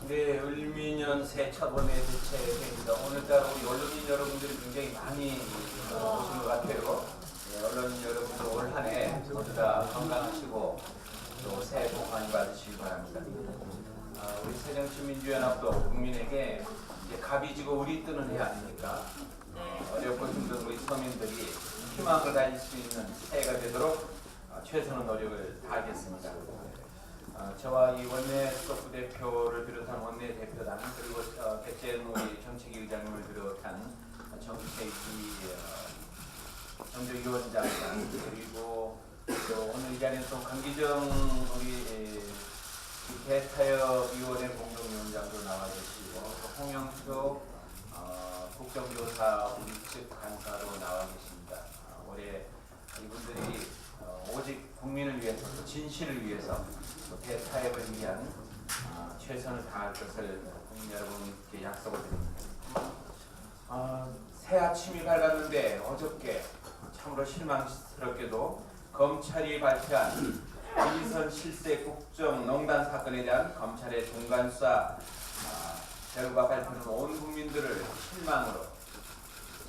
네, 을미년 새 첫 원내 대체회입니다. 오늘따라 우리 언론인 여러분들이 굉장히 많이 오신 것 같아요. 네, 언론인 여러분들 올 한 해 모두 다 건강하시고 또 새해 복 많이 받으시기 바랍니다. 우리 새정치민주연합도 국민에게 이제 갑이 지고 우리 뜨는 해 아닙니까? 어렵고 힘든 우리 서민들이 희망을 가질 수 있는 새해가 되도록 최선의 노력을 다하겠습니다. 저와 이 원내 수석부 대표를 비롯한 원내 대표단 그리고 개최 우리 정책위 의장님을 비롯한 정책위 정책위원장단 그리고 또 오늘 이 자리에 또 강기정 우리 대타협위원회 공동위원장도 나와 계시고 또 홍영표 국정조사 우리 측 간사로 나와 계십니다. 올해 이분들이 오직 국민을 위해서 또 진실을 위해서 또 대타협을 위한 최선을 다할 것을 국민 여러분께 약속을 드립니다. 새 아침이 밝았는데 어저께 참으로 실망스럽게도 검찰이 발표한 이선 실세 국정농단 사건에 대한 검찰의 중간수사 결과 발표는 온 국민들을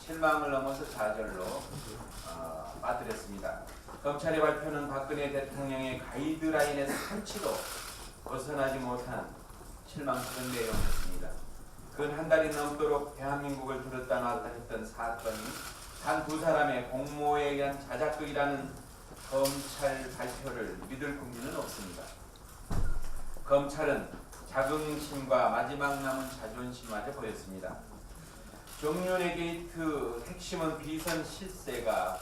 실망을 넘어서 좌절로 빠뜨렸습니다. 검찰의 발표는 박근혜 대통령의 가이드라인에서 한치도 벗어나지 못한 실망스러운 내용이었습니다. 근 한 달이 넘도록 대한민국을 들었다 놨다 했던 사건이 단 두 사람의 공모에 의한 자작극이라는 검찰 발표를 믿을 국민은 없습니다. 검찰은 자긍심과 마지막 남은 자존심마저 보였습니다. 정윤회 게이트 핵심은 비선 실세가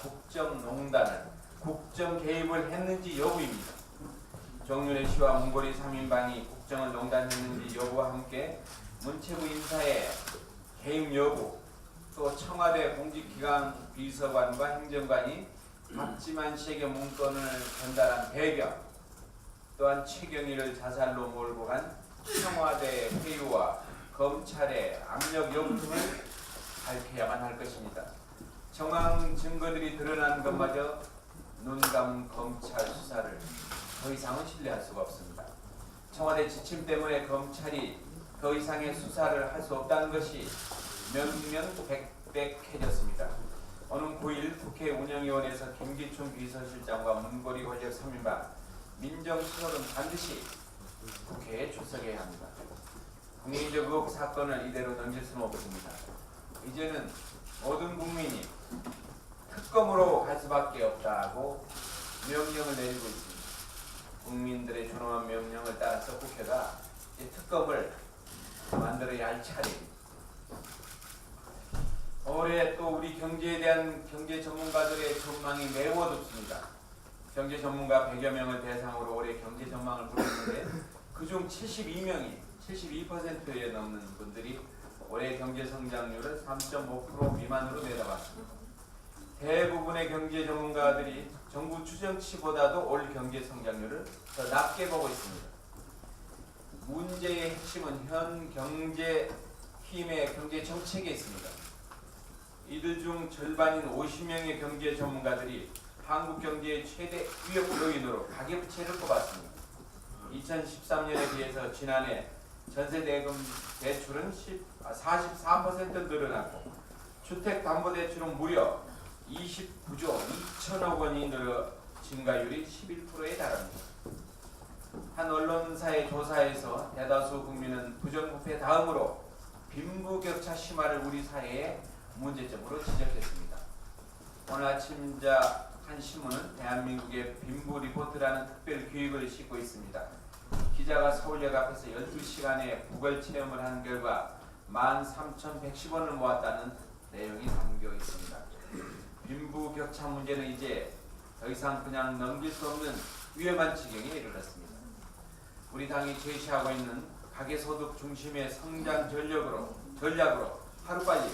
국정 개입을 했는지 여부입니다. 정윤회 씨와 문고리 3인방이 국정을 농단했는지 여부와 함께 문체부 인사의 개입 여부, 또 청와대 공직기관 비서관과 행정관이 박지만 씨에게 문건을 전달한 배경, 또한 최경희를 자살로 몰고 간 청와대 회유와 검찰의 압력 여부 등을 밝혀야만 할 것입니다. 정황 증거들이 드러난 것마저 눈 감은 검찰 수사를 더 이상은 신뢰할 수가 없습니다. 청와대 지침 때문에 검찰이 더 이상의 수사를 할 수 없다는 것이 명명백백해졌습니다. 오는 9일 국회 운영위원회에서 김기춘 비서실장과 문고리 권력 3인방 민정수석은 반드시 국회에 출석해야 합니다. 국민적 의혹 사건을 이대로 넘길 수는 없습니다. 이제는 모든 국민이 특검으로 갈 수밖에 없다고 명령을 내리고 있습니다. 국민들의 준엄한 명령을 따라서 국회가 특검을 만들어야 할 차례입니다. 올해 또 우리 경제에 대한 경제 전문가들의 전망이 매우 어둡습니다. 경제 전문가 100여 명을 대상으로 올해 경제 전망을 물었는데 그중 72%에 넘는 분들이 올해 경제 성장률을 3.5% 미만으로 내다봤습니다. 대부분의 경제 전문가들이 정부 추정치보다도 올 경제 성장률을 더 낮게 보고 있습니다. 문제의 핵심은 현 경제 팀의 경제 정책에 있습니다. 이들 중 절반인 50명의 경제 전문가들이 한국 경제의 최대 위협 요인으로 가계부채를 꼽았습니다. 2013년에 비해서 지난해 전세대금 대출은 44% 늘어났고 주택담보대출은 무려 29조 2천억 원이 늘어 증가율이 11%에 달합니다. 한 언론사의 조사에서 대다수 국민은 부정부패 다음으로 빈부격차 심화를 우리 사회의 문제점으로 지적했습니다. 오늘 아침자 한 신문은 대한민국의 빈부 리포트라는 특별 기획을 싣고 있습니다. 기자가 서울역 앞에서 12시간의 구걸 체험을 한 결과 13,110원을 모았다는 내용이 담겨 있습니다. 빈부격차 문제는 이제 더 이상 그냥 넘길 수 없는 위험한 지경에 이르렀습니다. 우리 당이 제시하고 있는 가계소득 중심의 성장 전략으로 하루빨리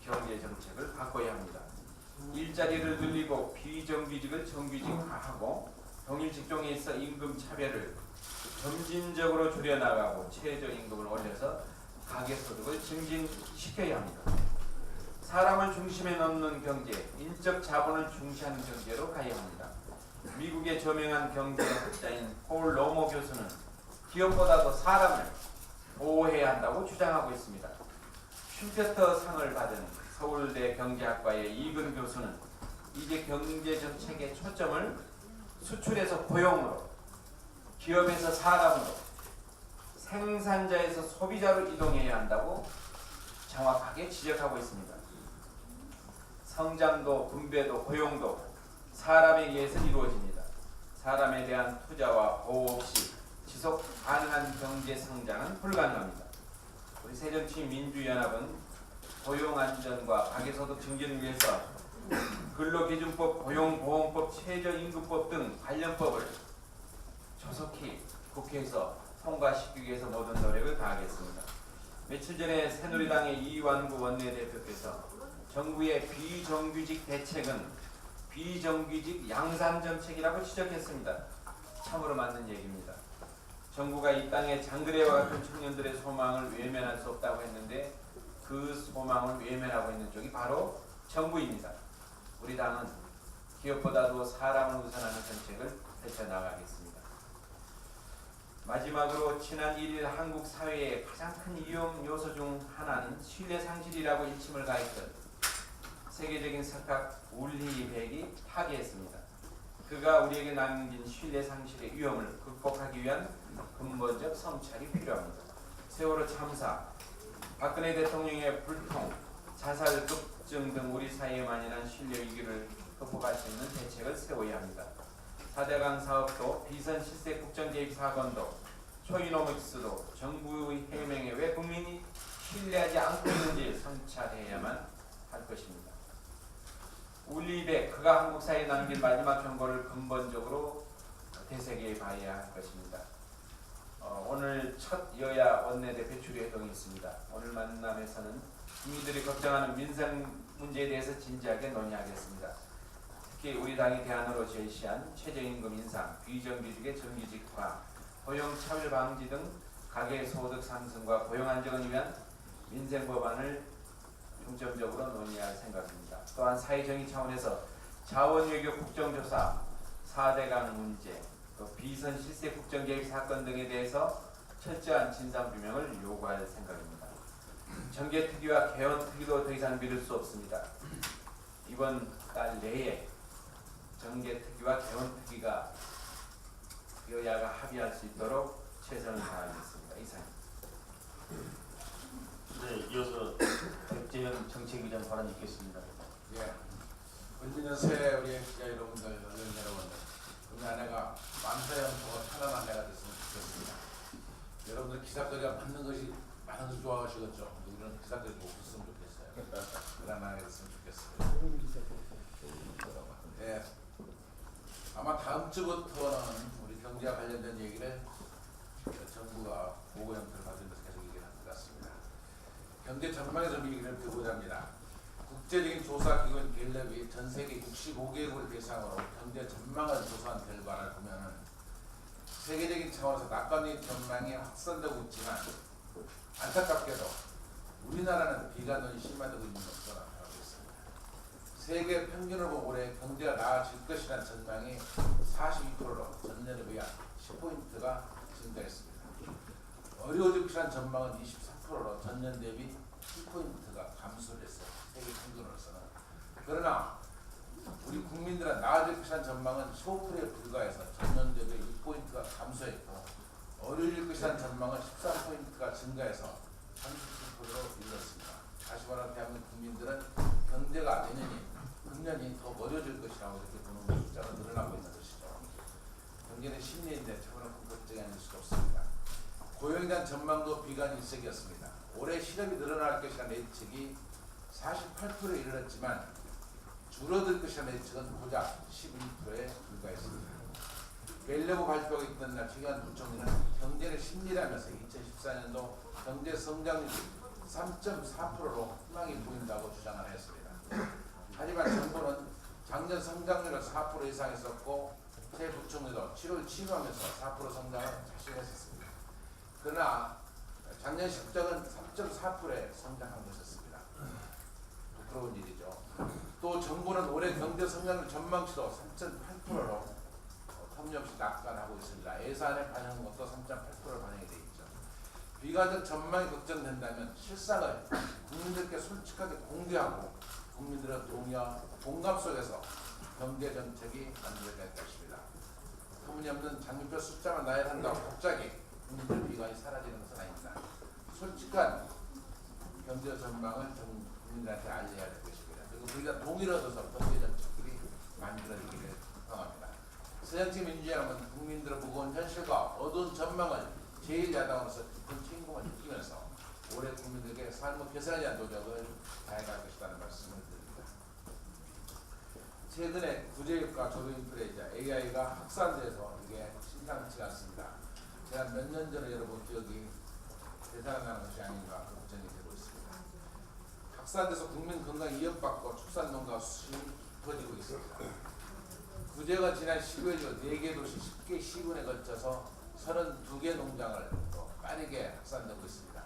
경제 정책을 바꿔야 합니다. 일자리를 늘리고 비정규직을 정규직화하고 동일 직종에 있어 임금 차별을 점진적으로 줄여나가고 최저임금을 올려서 가계소득을 증진시켜야 합니다. 사람을 중심에 놓는 경제, 인적 자본을 중시하는 경제로 가야 합니다. 미국의 저명한 경제학자인 폴 로모 교수는 기업보다도 사람을 보호 주장하고 있습니다. 슈페터 상을 받은 서울대 경제학과의 이근 교수는 이제 경제정책의 초점을 수출에서 고용으로, 기업에서 사람으로, 생산자에서 소비자로 이동해야 한다고 정확하게 지적하고 있습니다. 성장도 분배도 고용도 사람에 의해서 이루어집니다. 사람에 대한 투자와 보호 없이 지속 가능한 경제 성장은 불가능합니다. 우리 새정치민주연합은 고용안전과 가계소득 증진을 위해서 근로기준법, 고용보험법, 최저임금법 등 관련법을 조속히 국회에서 통과시키기 위해서 모든 노력을 다하겠습니다. 며칠 전에 새누리당의 이완구 원내대표께서 정부의 비정규직 대책은 비정규직 양산정책이라고 지적했습니다. 참으로 맞는 얘기입니다. 정부가 이 땅에 장그래와 같은 청년들의 소망을 외면할 수 없다고 했는데 그 소망을 외면하고 있는 쪽이 바로 정부입니다. 우리 당은 기업보다도 사람을 우선하는 정책을 펼쳐나가겠습니다. 마지막으로 지난 1일 한국 사회의 가장 큰 위험 요소 중 하나는 신뢰 상실이라고 일침을 가했던 세계적인 석학 울리백이 타계했습니다. 그가 우리에게 남긴 신뢰 상실의 위험을 극복하기 위한 근본적 성찰이 필요합니다. 세월호 참사, 박근혜 대통령의 불통, 자살 급증 등 우리 사회에 만연한 신뢰 위기를 극복할 수 있는 대책을 세워야 합니다. 4대강 사업도, 비선 실세 국정개입 사건도, 초이노믹스도 정부의 해명에 왜 국민이 신뢰하지 않고 있는지 성찰해야만 할 것입니다. 울리백, 그가 한국 사회에 남긴 마지막 경고를 근본적으로 되새겨 봐야 할 것입니다. 오늘 첫 여야 원내대표 주례회동이 있습니다. 오늘 만남에서는 국민들이 걱정하는 민생 문제에 대해서 진지하게 논의하겠습니다. 특히 우리 당이 대안으로 제시한 최저임금 인상, 비정규직의 정규직화, 고용차별 방지 등 가계소득 상승과 고용 안정을 위한 민생 법안을 중점적으로 논의할 생각입니다. 또한 사회정의 차원에서 자원외교 국정조사, 4대강 문제, 또 비선 실세 국정개입 사건 등에 대해서 철저한 진상규명을 요구할 생각입니다. 정계특위와 개헌특위도 더 이상 미룰 수 없습니다. 이번 달 내에 정계특위와 개헌특위가 여야가 합의할 수 있도록 최선을 다하겠습니다. 이상입니다. 네, 이어서 백재현 정책위원 발언 있겠습니다. 예, 은진년 새해 우리 기자 여러분들, 의원 여러분들, 금년 한 해가 만사형통과 편안한 해가 됐으면 좋겠습니다. 여러분들 기사거리가 맞는 것이 많은 것을 좋아하시겠죠. 우리는 기사거리 못 썼으면 좋겠어요. 그런 한 해가 됐으면 좋겠어요. 예, 아마 다음 주부터는 우리 경제와 관련된 얘기를 정부가 보고 형태를 가지면서 계속 얘기를 할 것 같습니다. 경제 전망에 좀 얘기를 드리고자 합니다. 국제적인 조사기관 갤럽이 전 세계 65개국을 대상으로 경제 전망을 조사한 결과를 보면은 세계적인 차원에서 낙관적인 전망이 확산되고 있지만 안타깝게도 우리나라는 비관론이 심화되고 있는 것으로 나타나고 있습니다. 세계 평균을 보고 올해 경제가 나아질 것이라는 전망이 42%로 전년에 비해 10포인트가 증가했습니다. 어려워질 것이라는 전망은 24%로 전년 대비 10포인트가 감소를 했어요. 세계 평균으로서는. 그러나 우리 국민들은 나아질 것이라는 전망은 15%에 불과해서 전년 대비 6포인트가 감소했고 어려워질 것이라는 전망은 13포인트가 증가해서 37%로 이르렀습니다. 다시 말하면 대한민국 국민들은 경제가 금년이 더 어려워질 것이라고 이렇게 보는 숫자가 늘어나고 있는 것이죠. 경제는 심리인데 저거는 긍정적이 아닐 수가 없습니다. 고용에 대한 전망도 비관일색이었습니다. 올해 실업이 늘어날 것이라는 예측이 48%에 이르렀지만 줄어들 것이라는 예측은 고작 12%에 불과했습니다. 갤럽이 발표가 있던 날 최경환 부총리는 경제는 심리라면서 2014년도 경제 성장률이 3.4%로 희망이 보인다고 주장을 했습니다. 하지만 정부는 작년 성장률을 4% 이상 했었고 최 부총리도 7월 취임하면서 4% 성장을 자신했었습니다. 그러나 작년 실적은 3.4%에 성장한 것이었습니다. 부끄러운 일이죠. 또 정부는 올해 경제 성장률 전망치도 3.8%로 터무니없이 낙관하고 있습니다. 예산에 반영한 것도 3.8%로 반영이 되어 있죠. 비관적 전망이 걱정된다면 실상을 국민들께 솔직하게 공개하고 국민들의 동의와 공감 속에서 경제 정책이 만들어질 것입니다. 터무니없는 장밋빛 숫자만 나열한다고 갑자기 국민들 비관이 사라지는 것은 아닙니다. 솔직한 경제 전망을 국민들한테 알려야 될 것입니다. 그리고 우리가 동의를 얻어서 경제 정책들이 만들어지기를 바랍니다. 새정치 민주주의라면 국민들의 무거운 현실과 어두운 전망을 제1야당으로서 깊은 책임감을 느끼면서 올해 국민들에게 삶의 개선을 위한 노력을 다해갈 것이라는 말씀을 드립니다. 최근에 구제율과 조류인플레이자 AI가 확산돼서 이게 심상치 않습니다. 제가 몇 년 전에 여러분 기억이 되살아나는 것이 아닌가 걱정이 되고 있습니다. 확산돼서 국민 건강이 위협받고 축산농가 수준이 깊어지고 있습니다. 구제가 지난 15일 4개 도시 10개 시군에 걸쳐서 32개 농장을 또 빠르게 확산되고 있습니다.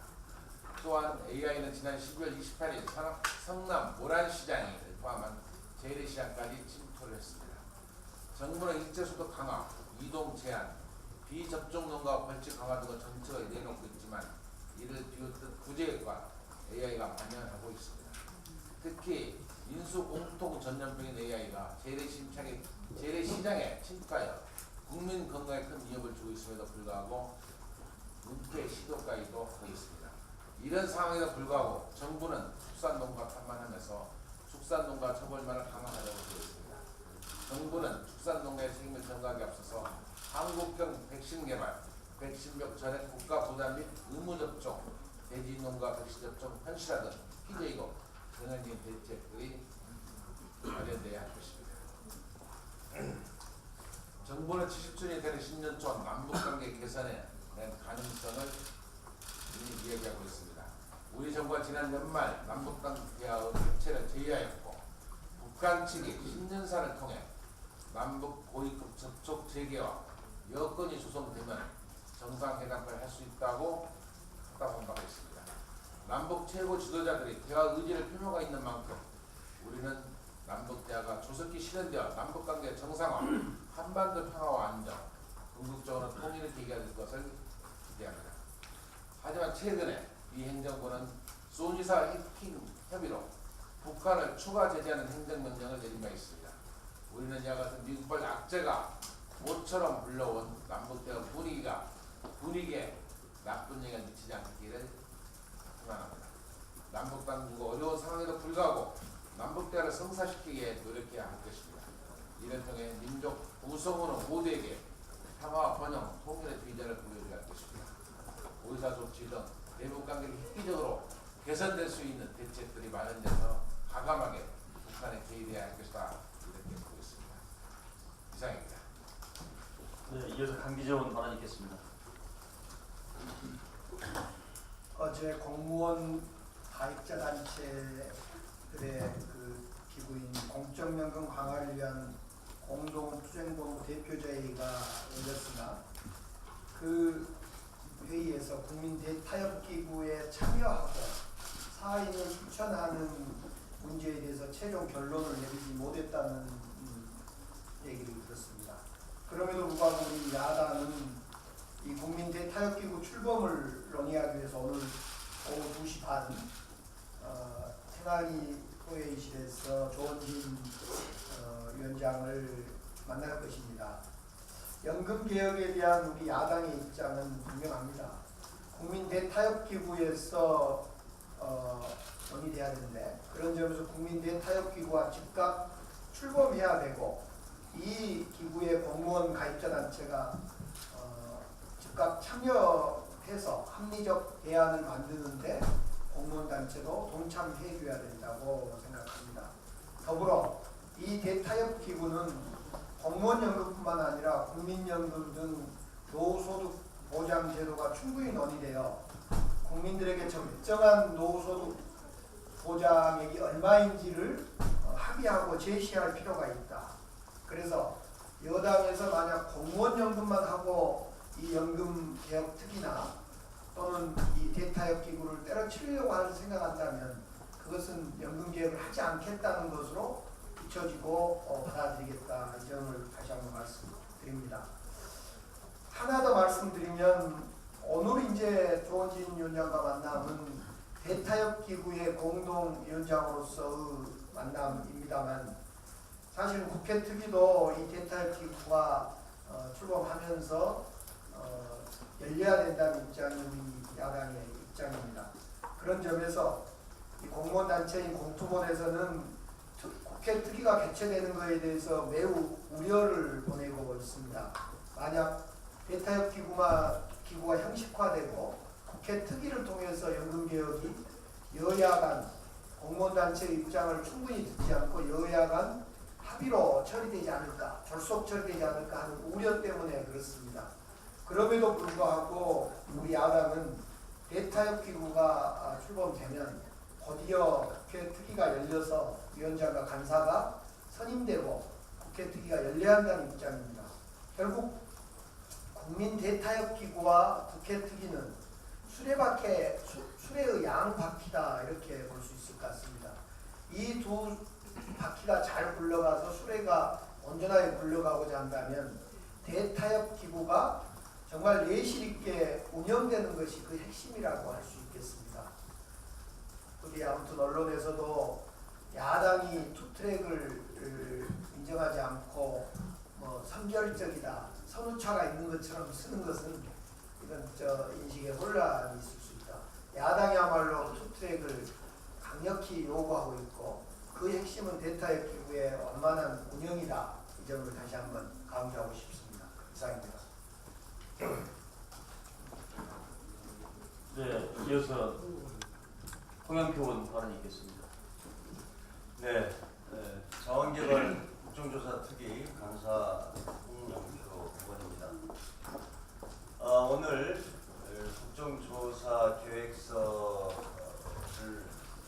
또한 AI는 지난 12월 28일 성남 모란시장을 포함한 재래시장까지 침투를 했습니다. 정부는 일제소득 강화, 이동 제한, 비접종 농가 벌칙 강화 등을 정책을 내놓고 있지만 이를 비웃듯 구제과 AI가 만연하고 있습니다. 특히 인수 공통 전염병인 AI가 재래시장에 침투하여 국민 건강에 큰 위협을 주고 있음에도 불구하고 은폐 시도까지도 하고 있습니다. 이런 상황에도 불구하고 정부는 축산농가 탐만하면서 축산농가 처벌만을 강화하려고 되어 있습니다. 정부는 축산농가의 책임을 전가하기 앞서서 한국형 백신 개발, 백신벽 전액 국가 부담 및 의무 접종, 돼지농가 백신 접종 현실화 등 피제이고 전형적인 대책들이 마련돼야 할 것입니다. 정부는 70주년이 되는 10년 전 남북관계 개선에 대한 가능성을 이미 이야기하고 있습니다. 우리 정부가 지난 연말 남북관 대화의 획체를 제의하였고 북한 측이 10년산을 통해 남북 고위급 접촉 재개와 여건이 조성되면 정상회담을 할 수 있다고 답답한 바가 있습니다. 남북 최고 지도자들이 대화 의지를 표명하고 있는 만큼 우리는 남북 대화가 조속히 실현되어 남북관계 정상화, 한반도 평화와 안정, 궁극적으로 통일을 계기할 것을 기대합니다. 하지만 최근에 이 행정부는 소니사 해킹 협의로 북한을 추가 제재하는 행정명령을 내린 바 있습니다. 우리는 이와 같은 미국발 악재가 모처럼 불러온 남북대화 분위기에 나쁜 영향을 미치지 않기를 희망합니다. 남북 당국은 어려운 상황에도 불구하고 남북 대화를 성사시키기 위해 노력해야 할 것입니다. 이를 통해 민족 우성으로 모두에게 평화와 번영, 통일의 비전을 보여줘야 할 것입니다. 의사소치 등 대북 관계를 획기적으로 개선될 수 있는 대책들이 마련돼서 과감하게 북한에 개입해야 할 것이다. 이렇게 보고 있습니다. 이상입니다. 네, 이어서 강기정 발언 있겠습니다. 어제 공무원 가입자 단체들의 그 기구인 공적연금 강화를 위한 공동투쟁본부 대표자회의가 열렸으나 그 회의에서 국민 대타협기구에 참여하고 사인을 추천하는 문제에 대해서 최종 결론을 내리지 못했다는 얘기를 들었습니다. 그럼에도 불구하고 우리 야당은 이 국민 대타협기구 출범을 논의하기 위해서 오늘 오후 2시 반 태난이 소회의실에서 조원진 위원장을 만날 것입니다. 연금개혁에 대한 우리 야당의 입장은 분명합니다. 국민 대타협기구에서 논의돼야 되는데 그런 점에서 국민 대타협기구와 즉각 출범해야 되고 이 기구의 공무원 가입자 단체가 즉각 참여해서 합리적 대안을 만드는데 공무원 단체도 동참해 줘야 된다고 생각합니다. 더불어 이 대타협 기구는 공무원 연금뿐만 아니라 국민연금 등 노후소득 보장 제도가 충분히 논의되어 국민들에게 적정한 노후소득 보장액이 얼마인지를 합의하고 제시할 필요가 있다. 그래서 여당에서 만약 공무원 연금만 하고 이 연금 개혁 특위나 또는 이 대타협 기구를 때려치려고 하는 생각한다면 그것은 연금 개혁을 하지 않겠다는 것으로 비춰지고 받아들이겠다. 이 점을 다시 한번 말씀드립니다. 하나 더 말씀드리면 오늘 이제 조원진 위원장과 만남은 대타협기구의 공동위원장으로서의 만남입니다만 사실 국회 특위도 이 대타협기구가 출범하면서 열려야 된다는 입장이 우리 야당의 입장입니다. 그런 점에서 이 공무원 단체인 공투본에서는 국회 특위가 개최되는 것에 대해서 매우 우려를 보내고 있습니다. 만약 대타협기구가 형식화되고 국회 특위를 통해서 연금개혁이 여야 간 공무원단체의 입장을 충분히 듣지 않고 여야 간 합의로 처리되지 않을까, 졸속 처리되지 않을까 하는 우려 때문에 그렇습니다. 그럼에도 불구하고 우리 야당은 대타협기구가 출범되면 곧이어 국회 특위가 열려서 위원장과 간사가 선임되고 국회 특위가 열려야 한다는 입장입니다. 결국 국민 대타협기구와 국회 특위는 수레의 양바퀴다 이렇게 볼 수 있을 것 같습니다. 이 두 바퀴가 잘 굴러가서 수레가 온전하게 굴러가고자 한다면 대타협기구가 정말 내실 있게 운영되는 것이 그 핵심이라고 할 수 있겠습니다. 우리 아무튼 언론에서도 야당이 투트랙을 인정하지 않고 선결적이다, 선우차가 있는 것처럼 쓰는 것은 이건 인식에 혼란이 있을 수 있다. 야당이야말로 투트랙을 강력히 요구하고 있고 그 핵심은 대타협기구의 완만한 운영이다. 이 점을 다시 한번 강조하고 싶습니다. 이상입니다. 네, 이어서 홍영표 의원 발언이 있겠습니다. 네, 자원개발 국정조사 특위 간사 홍영표 의원입니다. 오늘 국정조사 계획서를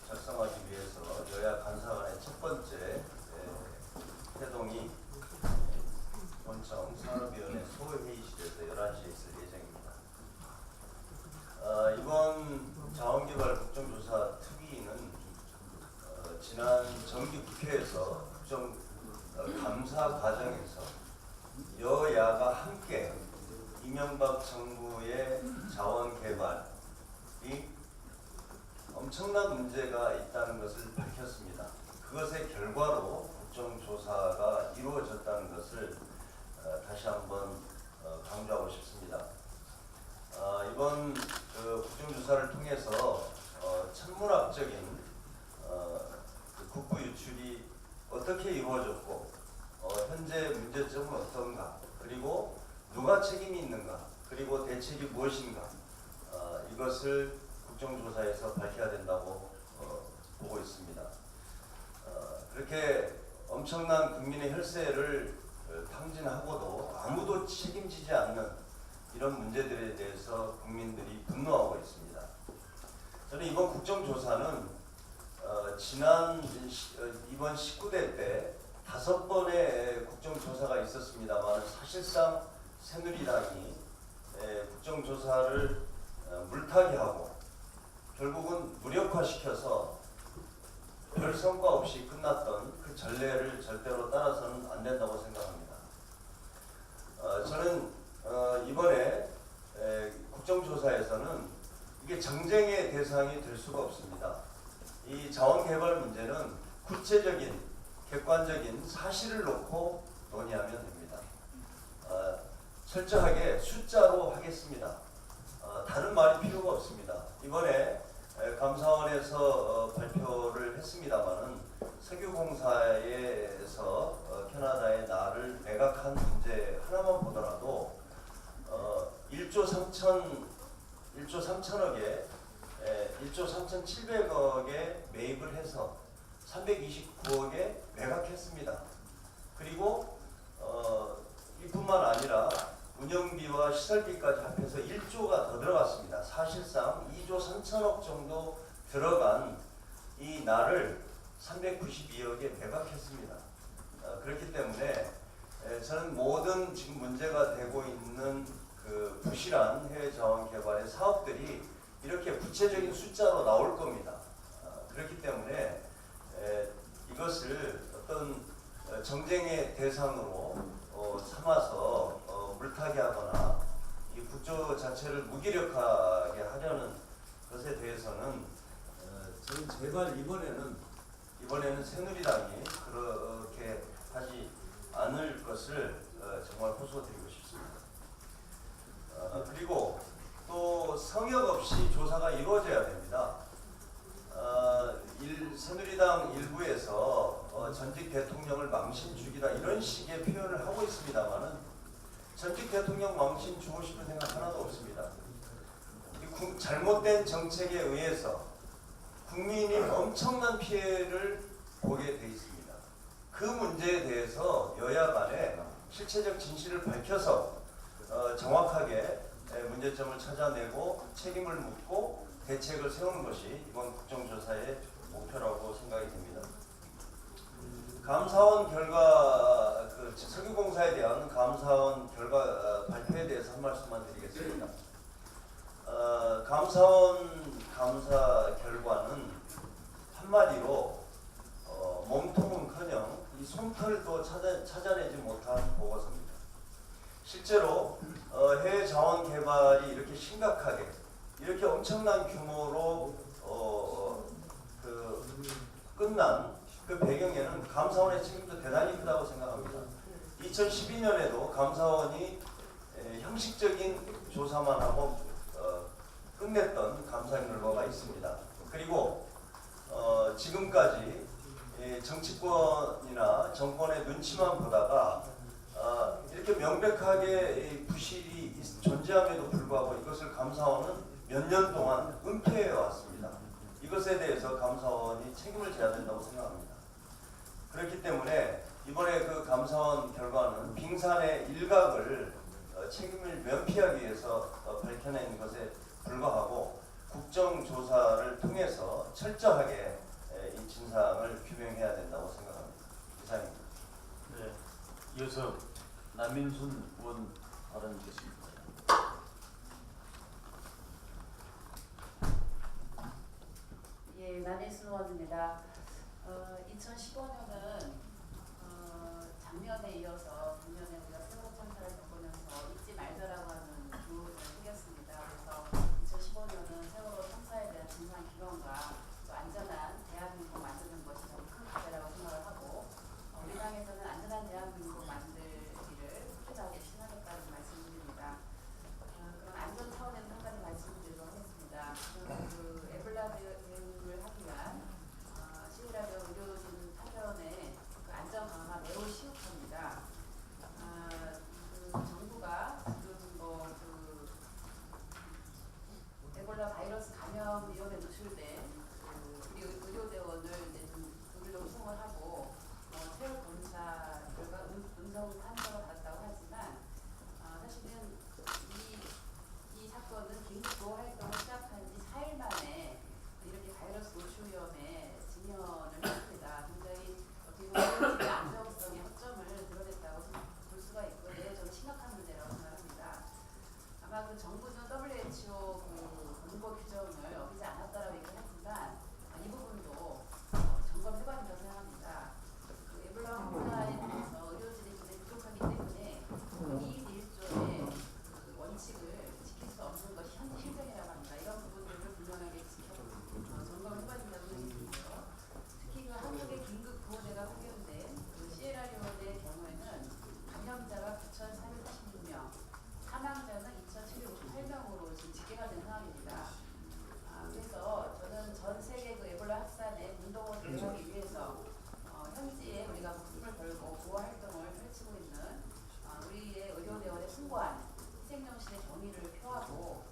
작성하기 위해서 여야 간사 간의 첫 번째 회동이 본청 산업위원회 소회의실에서 11시에 있을 예정입니다. 이번 자원개발 국정조사 특위는 지난 정기국회에서 국정 감사 과정에서 여야가 함께 이명박 정부의 자원개발이 엄청난 문제가 있다는 것을 밝혔습니다. 그것의 결과로 국정조사가 이루어졌다는 것을 다시 한번 강조하고 싶습니다. 이번 국정조사를 통해서 천문학적인 국부 유출이 어떻게 이루어졌고 현재 문제점은 어떤가, 그리고 누가 책임이 있는가, 그리고 대책이 무엇인가, 이것을 국정조사에서 밝혀야 된다고 보고 있습니다. 그렇게 엄청난 국민의 혈세를 탕진하고도 아무도 책임지지 않는 이런 문제들에 대해서 국민들이 분노하고 있습니다. 저는 이번 국정조사는 이번 19대 때 5번의 국정조사가 있었습니다만 사실상 새누리당이 국정조사를 물타기 하고 결국은 무력화시켜서 별 성과 없이 끝났던 그 전례를 절대로 따라서는 안 된다고 생각합니다. 저는 이번에 국정조사에서는 이게 정쟁의 대상이 될 수가 없습니다. 이 자원개발 문제는 구체적인 객관적인 사실을 놓고 논의하면 됩니다. 철저하게 숫자로 하겠습니다. 다른 말이 필요가 없습니다. 이번에 감사원에서 발표를 했습니다마는 석유공사에서 캐나다의 나를 매각한 문제 하나만 보더라도 1조 3천억에 1조 3,700억에 매입을 해서 329억에 매각했습니다. 그리고 이뿐만 아니라 운영비와 시설비까지 합해서 1조가 더 들어갔습니다. 사실상 2조 3천억 정도 들어간 이 나를 392억에 매각했습니다. 그렇기 때문에 저는 모든 지금 문제가 되고 있는 그 부실한 해외 자원 개발의 사업들이 이렇게 구체적인 숫자로 나올 겁니다. 그렇기 때문에 이것을 어떤 정쟁의 대상으로 삼아서 물타기하거나 이 구조 자체를 무기력하게 하려는 것에 대해서는 저는 제발 이번에는 새누리당이 그렇게 하지 않을 것을 정말 호소드리고 싶습니다. 그리고 또 성역 없이 조사가 이루어져야 됩니다. 새누리당 일부에서 전직 대통령을 망신 죽이다 이런 식의 표현을 하고 있습니다만은 전직 대통령 망신 주고 싶은 생각 하나도 없습니다. 잘못된 정책에 의해서 국민이 엄청난 피해를 보게 돼 있습니다. 그 문제에 대해서 여야 간에 실체적 진실을 밝혀서 정확하게 문제점을 찾아내고 책임을 묻고 대책을 세우는 것이 이번 국정조사의 목표라고 생각이 듭니다. 감사원 결과, 석유공사에 대한 감사원 결과 발표에 대해서 한 말씀만 드리겠습니다. 감사원 감사 결과는 한마디로 몸통은커녕 이 솜털도 찾아내지 못한 보고서입니다. 실제로 해외 자원 개발이 이렇게 심각하게 이렇게 엄청난 규모로 끝난 그 배경에는 감사원의 책임도 대단히 크다고 생각합니다. 2012년에도 감사원이 형식적인 조사만 하고 끝냈던 감사 결과가 있습니다. 그리고 지금까지 정치권이나 정권의 눈치만 보다가 이렇게 명백하게 부실이 존재함에도 불구하고 이것을 감사원은 몇 년 동안 은폐해 왔습니다. 이것에 대해서 감사원이 책임을 져야 된다고 생각합니다. 그렇기 때문에 이번에 그 감사원 결과는 빙산의 일각을 책임을 면피하기 위해서 밝혀낸 것에 불과하고 국정조사를 통해서 철저하게 이 진상을 규명해야 된다고 생각합니다. 이상입니다. 네. 이어서 남인순 의원 발언 주겠습니다. 예, 남인순 의원입니다. 2015년은 작년에 이어서 작년에 우리가 세월호 참사를 겪으면서 잊지 말자라고 하는 교훈을 새겼습니다. 그래서 2015년은 세월호 참사에 대한 진상 규명과 또 안전한 대한민국 만드는 것이 너무 큰 과제라고 생각을 하고 우리 당에서는 안전한 대한민국 만들기를 꾸준하게 실천하겠다는 말씀드립니다. 그럼 안전 차원에서 한 가지 말씀드리도록 하겠습니다. 그 에볼라 대응을 하기 위한 시위라dio 의료진 파견의 그 안전 강화가 매우 시급합니다. 그 정부가 지금 에볼라 바이러스 감염 위험에 노출된 우리 의료대원을 이제 좀 의료로 구성을 하고 체력 검사 결과 음성 판정을 받았다고 하지만 사실은 이 사건은 긴급 보호 활동을 시작한 지 4일 만에 이렇게 바이러스 노출 위험에 직면을 했습니다. 굉장히 어떻게 보면 의료진의 안정성의 허점을 드러냈다고 볼 수가 있고요. 저는 심각한 문제라고 생각합니다. 아마 그 정부는 WHO 그 공고 규정을 어기지 않았다라고 얘기하지만 이 부분도 점검해봐야 된다고 생각합니다. 그 에볼라 확산에 대해서 의료진이 굉장히 부족하기 때문에 2인 1조의 그 원칙을 지킬 수 없는 것이 현재 실정이라고 합니다. 이런 부분들을 분명하게 점검해봐야 된다고 생각했고요. 특히 그 한국의 긴급 구호대가 파견된 그 시에라리온의 경우에는 감염자가 9,446명, 사망자는 2,758명으로 지금 집계가 된 상황입니다. 그래서 저는 전 세계 그 에볼라 확산의 공동으로 대응하기 위해서 현지에 우리가 목숨을 걸고 보호 활동을 펼치고 있는 우리의 의료대원의 숭고한 희생정신의 정의를 표하고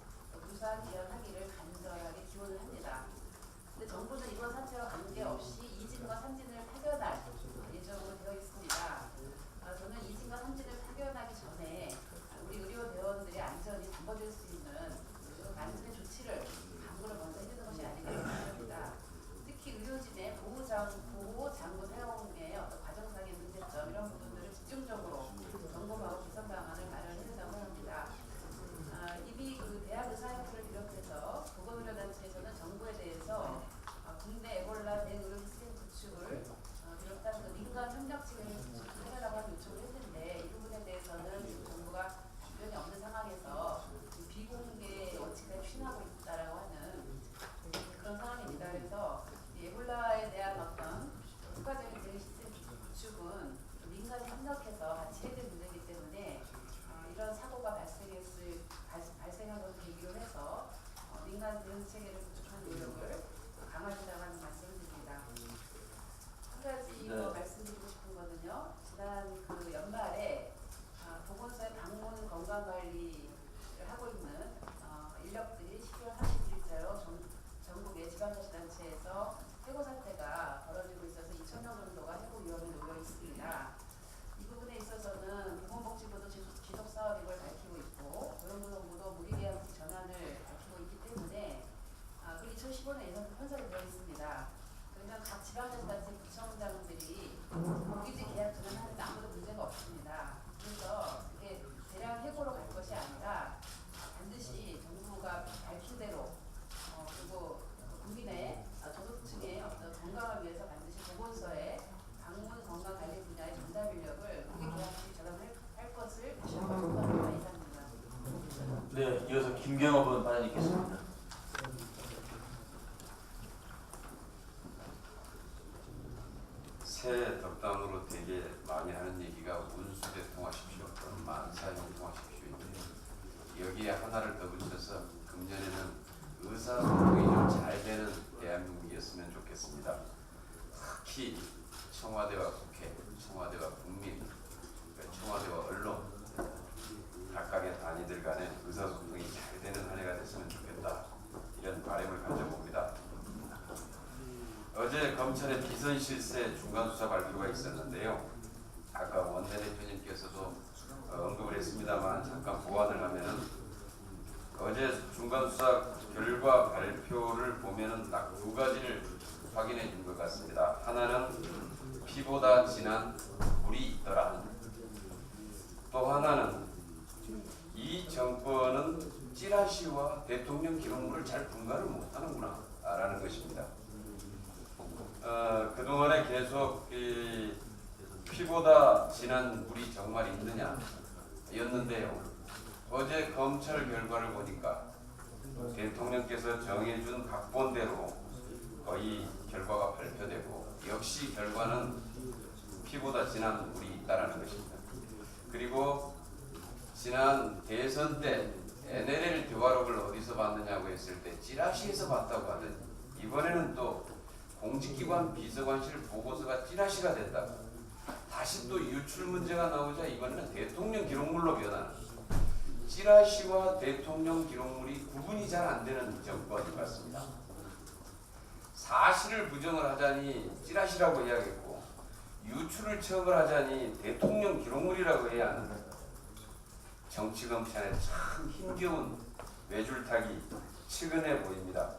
무사한 귀환하기를 간절하게 기원을 합니다. 근데 정부는 이번 사태와 관계없이 이진과 삼진을 파견할 예정으로 되어 있습니다. 저는 이진과 삼진을 파견하기 전에 우리 의료대원들의 안전이 담보될 수 있는 안전의 조치를 강구를 먼저 해주는 것이 아닌가 생각합니다. 특히 의료진의 보호 장구 사용의 어떤 과정상의 문제점 이런 부분들을 집중적으로 점검하고 개선 방안을 마련해야 된다고 합니다. 이미 그 대학의사협회를 비롯해서 보건의료단체에서는 정부에 대해서 국내 에볼라 대응의료 시스템 구축을 비롯한 그 민간 협력체계를 구축해달라고 하는 요청을 했는데 이 부분에 대해서는 정부가 주변이 없는 상황에서 구축은 민간이 협력해서 같이 해야 되는 문제이기 때문에 이런 사고가 발생한 것을 계기로 해서 민간 대응 체계를 구축하는 노력을 강화하자고 하는 말씀을 드립니다. 한 가지 더 말씀드리고 싶은 거는요. 지난 그 연말에 보건소에 방문 건강관리를 하고 있는 인력들이 12월 31일자로 전국의 지방자치단체에서 해고 사태가 벌어지고 있어서 2,000명 정도가 해고 위험에 놓여 있습니다. 이 부분에 있어서는 보건복지부도 지속 사업임을 밝히고 있고 고용노동부도 무리계약 전환을 밝히고 있기 때문에 그 2015년 예산도 편성이 되어 있습니다. 그러면 각 지방자치단체 구청장들이 고기지 계약 전환하는데 아무도 문제가 없습니다. 그래서 이게 대량 해고로 갈 것이 아니라 반드시 정부가 밝힌 대로 그리고 국민의 저소득층의 어떤 건강을 위해서 반드시 보건소에 방문 건강 관리 분야의 전담 인력을 고객 계약시 전환할 것을 다시 한번 촉구합니다. 이상입니다. 네, 이어서 김경업 의원 발언 있겠습니다. 새 덕담으로 되게 많이 하는 얘기가 운수대 통하십시오. 또는 만사형 통하십시오인데 여기에 하나를 더 붙여서 금년에는 의사소통이 좀 잘 되는 대한민국이었으면 좋겠습니다. 특히 청와대와 국회, 청와대와 국민, 청와대와 언론 각각의 단위들 간에 의사소통이 잘 되는 한 해가 됐으면 좋겠다. 이런 바람을 가져봅니다. 어제 검찰의 비선실세 중간수사 발표가 있었는데요. 아까 원내대표님께서도 언급을 했습니다만 잠깐 보완을 하면은 어제 중간수사 결과 발표를 보면은 딱 두 가지를 확인해 준 것 같습니다. 하나는 피보다 진한 물이 있더라. 또 하나는 이 정권은 찌라시와 대통령 기록물을 잘 분간을 못하는구나 라는 것입니다. 그동안에 계속 피보다 진한 물이 정말 있느냐 였는데요. 어제 검찰 결과를 보니까 대통령께서 정해준 각본대로 거의 결과가 발표되고 역시 결과는 피보다 진한 물이 있다는 것입니다. 그리고 지난 대선 때 NLL 대화록을 어디서 봤느냐고 했을 때 찌라시에서 봤다고 하더니 이번에는 또 공직기관 비서관실 보고서가 찌라시가 됐다고 다시 또 유출 문제가 나오자 이번에는 대통령 기록물로 변하는 찌라시와 대통령 기록물이 구분이 잘 안 되는 정권인 것 같습니다. 사실을 부정을 하자니 찌라시라고 해야겠고 유출을 처벌 하자니 대통령 기록물이라고 해야 하는 정치검찰의 참 힘겨운 외줄타기 측은해 보입니다.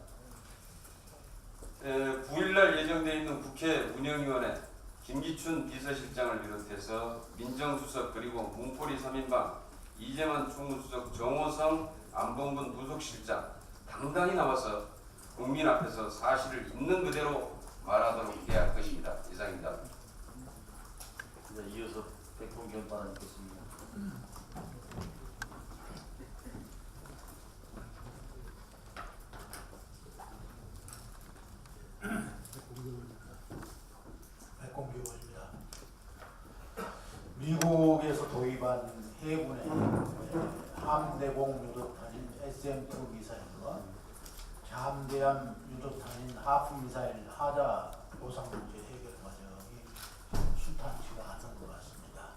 9일날 예정되어 있는 국회 운영위원회 김기춘 비서실장을 비롯해서 민정수석 그리고 문고리 3인방 이재만 총무수석 정호성 안봉근 부속실장 당당히 나와서 국민 앞에서 사실을 있는 그대로 말하도록 해야 할 것입니다. 이상입니다. 네, 이어서 백봉기 의원 발언 있겠습니다. 백공기 의원입니다. 미국에서 도입한 해군의 함대공 유도탄인 SM-2 미사일과 잠대함 유도탄인 하프 미사일 하자 보상 문제 해결 과정이 순탄치가 않은 것 같습니다.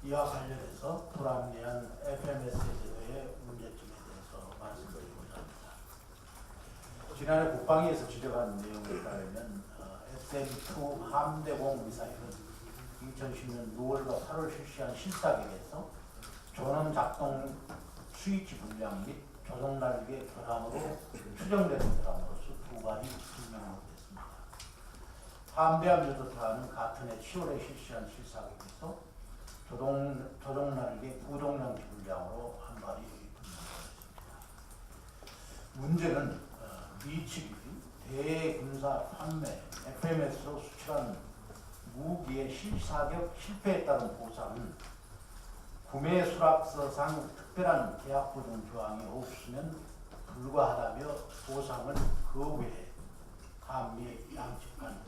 이와 관련해서 불합리한 FMS 제도의 문제점에 대해서 말씀드리고자 합니다. 지난해 국방위에서 지적한 내용에 따르면 SM-2 함대공 미사일은 2010년 6월과 8월 실시한 실사격에서 전원 작동 스위치 불량 및 조종 날개 결함으로 추정되는 결함으로서 두 가지 불명확했습니다. 함대함 유도탄은 같은 해 10월에 실시한 실사격에서 조종 날개 부동량기 불량으로 한 발이 불명확했습니다. 문제는 미 측이 대군사 판매 FMS로 수출한 무기의 실사격 실패에 따른 보상은 구매 수락서상 특별한 계약 보증 조항이 없으면 불가하다며 보상은 그 외에 한미 양측 간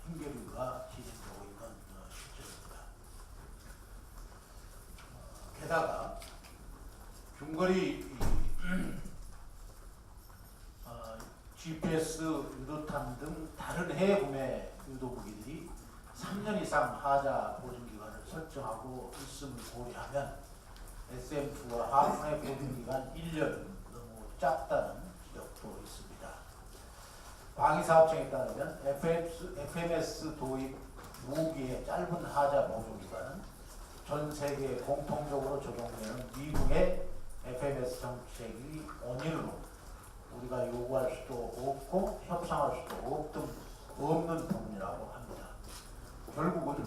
힘겨루가 진행되고 있는 게다가 중거리 GPS 유도탄 등 다른 해외 구매 유도 무기들이 3년 이상 하자 보증 기간을 설정하고 있음을 고려하면 SM2와 하프의 보증 기간 1년 너무 짧다는 지적도 있습니다. 방위사업청에 따르면 FMS 도입 무기의 짧은 하자 보증 기간은 전 세계에 공통적으로 적용되는 미국의 FMS 정책이 5년으로 우리가 요구할 수도 없고 협상할 수도 없는 부분이라고 합니다. 결국은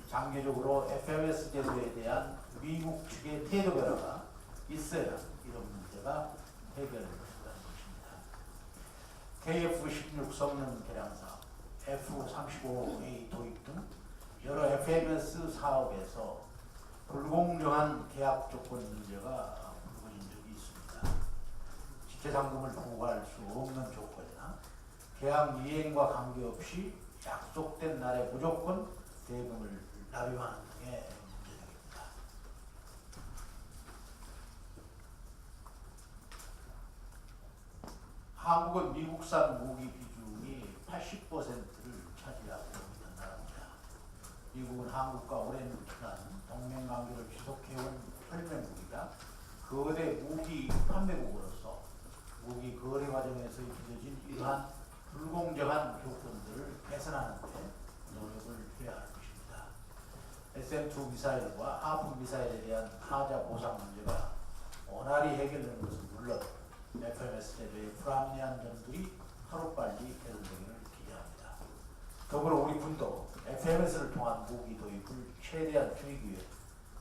장기적으로 FMS 제도에 대한 미국 측의 태도 변화가 있어야 이런 문제가 해결된다는 것입니다. KF-16 성능 개량사, F-35A 도입 등 여러 FMS 사업에서 불공정한 계약 조건 문제가 불거진 적이 있습니다. 지체상금을 부과할 수 없는 조건이나 계약 이행과 관계없이 약속된 날에 무조건 대금을 납입하는 등의 문제들입니다. 한국은 미국산 무기 비중이 80%를 차지하고 있는 나라입니다. 미국은 한국과 오랜 기간 동맹관계를 지속해온 혈맹국이라 거대 무기 판매국으로서 무기 거래 과정에서 빚어진 이러한 불공정한 조건들을 개선하는 데 노력을 해야 할 것입니다. SM2 미사일과 하프 미사일에 대한 하자 보상 문제가 원활히 해결되는 것은 물론 FMS 제도의 불합리한 점들이 하루빨리 개선되기를 기대합니다. 더불어 우리 군도 FMS를 통한 무기 도입을 최대한 줄이기 위해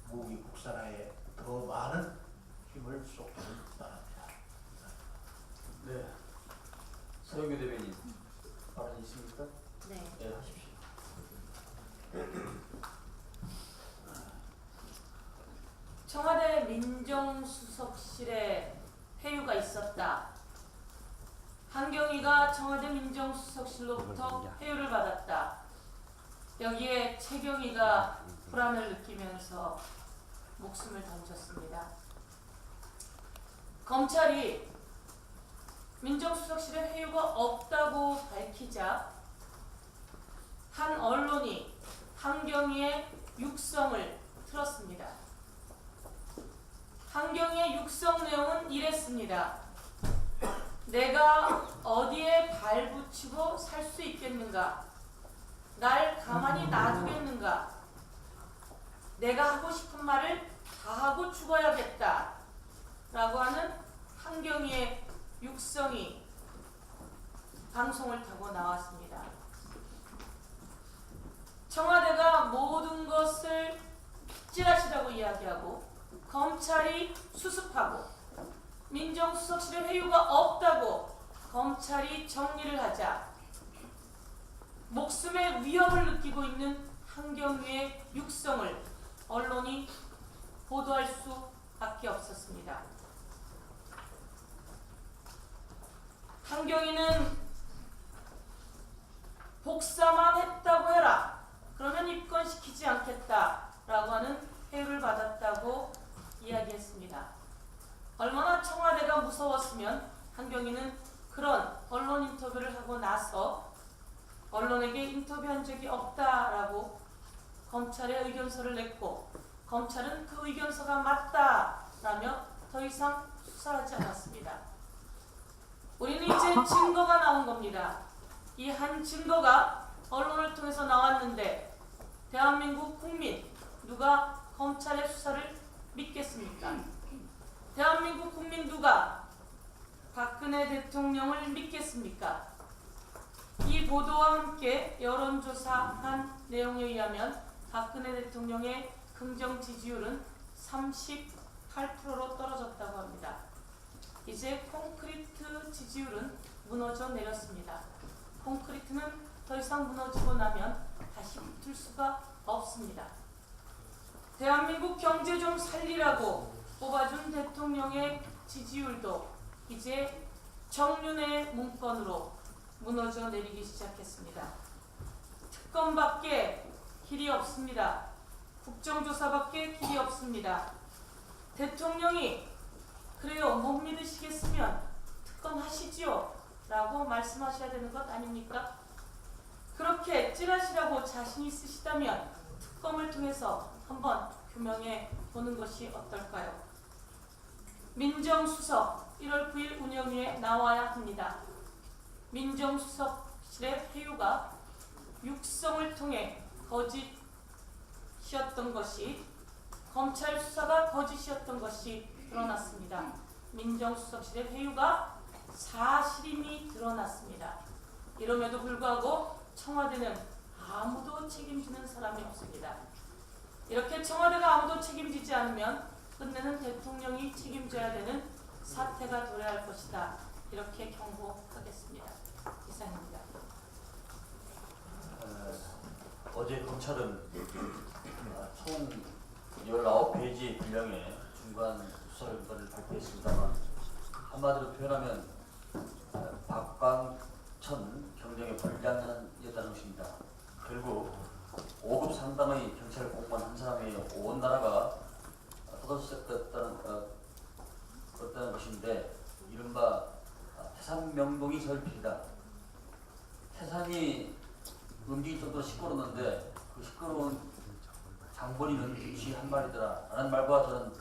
무기 국산화에 더 많은 힘을 쏟기를 바랍니다. 네. 서영규 대변인 발언 있습니까? 네. 네, 하십시오. 청와대 민정수석실에 회유가 있었다. 한경희가 청와대 민정수석실로부터 회유를 받았다. 여기에 최경희가 불안을 느끼면서 목숨을 던졌습니다. 검찰이 민정수석실에 회유가 없다고 밝히자 한 언론이 한경희의 육성을 틀었습니다. 한경희의 육성 내용은 이랬습니다. 내가 어디에 발붙이고 살 수 있겠는가? 날 가만히 놔두겠는가? 내가 하고 싶은 말을 다 하고 죽어야겠다 라고 하는 한경희의 육성이 방송을 타고 나왔습니다. 청와대가 모든 것을 찌라시라고 이야기하고 검찰이 수습하고 민정수석실에 회유가 없다고 검찰이 정리를 하자 목숨의 위협을 느끼고 있는 한경희의 육성을 언론이 보도할 수밖에 없었습니다. 한경희는 복사만 했다고 해라. 그러면 입건시키지 않겠다라고 하는 회유를 받았다고 이야기했습니다. 얼마나 청와대가 무서웠으면 한경희는 그런 언론 인터뷰를 하고 나서 언론에게 인터뷰한 적이 없다라고 검찰에 의견서를 냈고 검찰은 그 의견서가 맞다라며 더 이상 수사하지 않았습니다. 우리는 이제 증거가 나온 겁니다. 이 한 증거가 언론을 통해서 나왔는데 대한민국 국민 누가 검찰의 수사를 믿겠습니까? 대한민국 국민 누가 박근혜 대통령을 믿겠습니까? 이 보도와 함께 여론조사한 내용에 의하면 박근혜 대통령의 긍정 지지율은 38%로 떨어졌다고 합니다. 이제 콘크리트 지지율은 무너져 내렸습니다. 콘크리트는 더 이상 무너지고 나면 다시 붙을 수가 없습니다. 대한민국 경제 좀 살리라고 뽑아준 대통령의 지지율도 이제 정윤회의 문건으로 무너져 내리기 시작했습니다. 특검밖에 길이 없습니다. 국정조사밖에 길이 없습니다. 대통령이 그래요 못 믿으시겠으면 특검하시지요 라고 말씀하셔야 되는 것 아닙니까? 그렇게 찌라시라고 자신 있으시다면 특검을 통해서 한번 규명해 보는 것이 어떨까요? 민정수석 1월 9일 운영위에 나와야 합니다. 민정수석실의 회유가 육성을 통해 거짓이었던 것이 검찰 수사가 거짓이었던 것이 드러났습니다. 민정수석실의 회유가 사실임이 드러났습니다. 이럼에도 불구하고 청와대는 아무도 책임지는 사람이 없습니다. 이렇게 청와대가 아무도 책임지지 않으면 끝내는 대통령이 책임져야 되는 사태가 도래할 것이다. 이렇게 경고하겠습니다. 이상입니다. 어제 검찰은 총 19페이지 분량의 중간 수사 결과를 발표했습니다만 한마디로 표현하면 박광천 경정의 불량이었다는 것입니다. 결국 5급 상당의 경찰 공무원 한 사람이 온 나라가 떠들썩했다는 것인데 이른바 태산명동이 설필이다. 태산이 움직일 정도로 시끄러웠는데 그 시끄러운 장본인은 쥐 한 마리더라 라는 말과 저는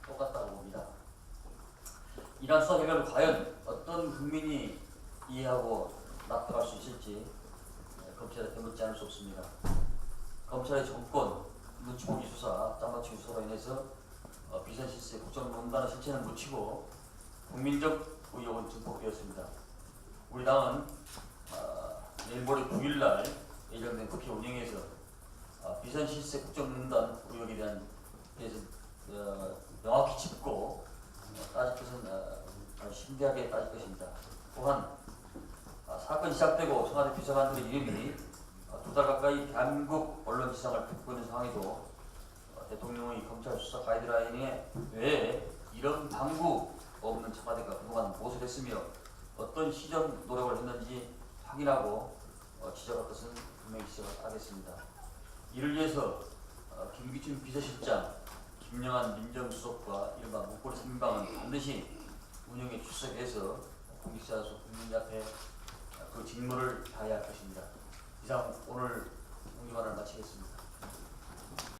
똑같다고 봅니다. 이러한 수사 결과를 과연 어떤 국민이 이해하고 납득할 수 있을지 검찰에 되묻지 않을 수 없습니다. 검찰의 정권, 눈치 보기 수사, 짬맞추기 수사로 인해서 비선실세 국정농단의 실체는 묻히고 국민적 의혹은 증폭되었습니다. 우리 당은 내일 모레 9일날 예정된 국회 운영에서 비선실세 국정농단 의혹에 대한 명확히 짚고 따질 것은 아주 심대하게 따질 것입니다. 또한 사건이 시작되고 청와대 비서관들의 이름이 2달 가까이 대한민국 언론 지상을 덮고 있는 상황에도 대통령의 검찰 수사 가이드라인에 외에 이런 방구 없는 청와대가 그동안 무엇을 했으며 어떤 시정 노력을 했는지 확인하고 지적할 것은 분명히 지적하겠습니다. 이를 위해서 김기춘 비서실장, 김영한 민정수석과 이른바 목걸이 3인방은 반드시 운영에 출석해서 공직자로서 국민 앞에 그 직무를 다해야 할 것입니다. 이상 오늘 공개만을 마치겠습니다.